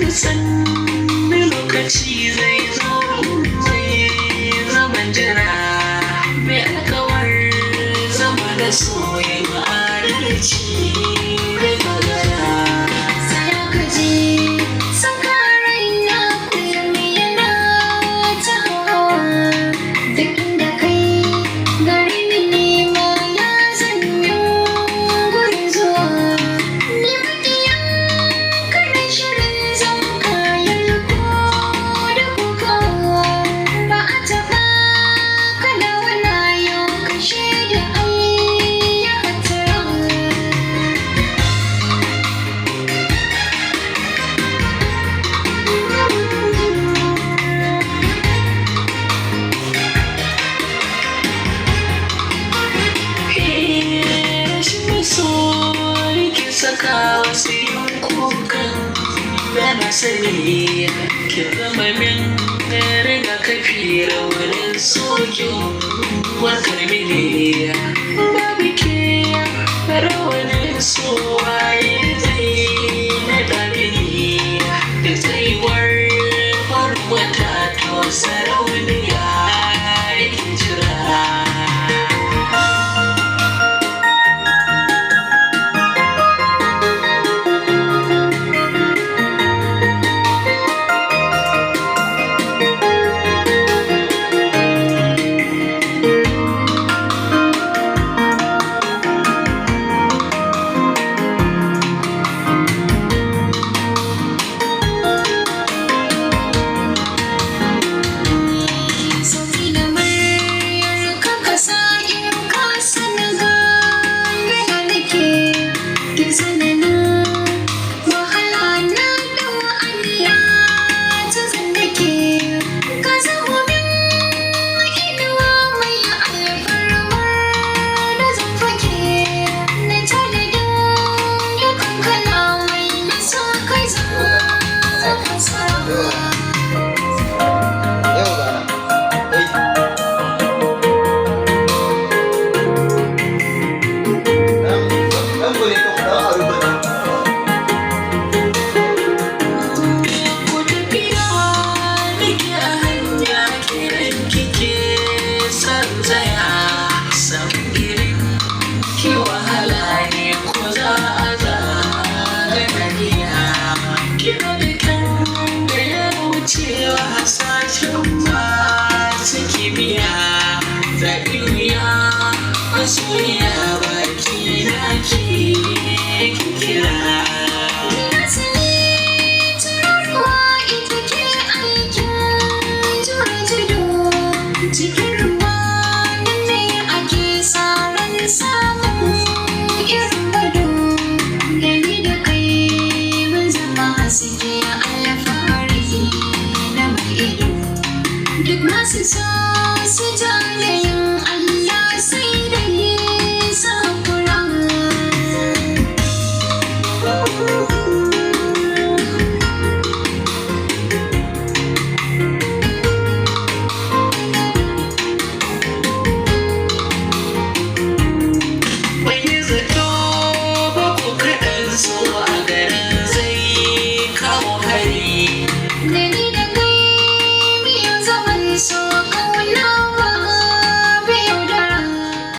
sannu lokaci zai zo mai zaman jira mai alkawar zama da soyayya adalci mai magana. Sai ka ji sakarai na kullum yana ta hawa duk inda kai gari ni nema ya zanyo gurin zuwa ni makiyan kana shirin zan kayan ko da kuka ba a taɓa kana wala yau kashe da ai ya hatara. Shi maso yake saka wasu yankukan da na sani ki zama min rigakafi raunin sokin wakar mini babu ke rawanin so waye zai naɗa mini da tsayuwar farwata to sarauniya yake jira. Sauti da muryar ka kasa in ka sana gane da nake kin sananin wahala na da wa'aniya ta zannake ka zama min inuwa mai alfarmar da zan fake na tanadin dukan kalamai na sa kai zan fasaha. Yau rana. Dan boleh kau tahu apa Ku tafiya nake a hanya kiran kike san tsaya san irin ki wahala ne ko za a zaga niya kina da kan da ya wuce wa hasashen masu kimiyya zaɓi wuya masoyiya baki na ki kira. Asali tururuwa ita ke aikin tura tudu cikin ruwa nan ne ake sa ran samun irin bado da ni da kai mun zama haske alfahari na mai ido duk masu so su ja da yin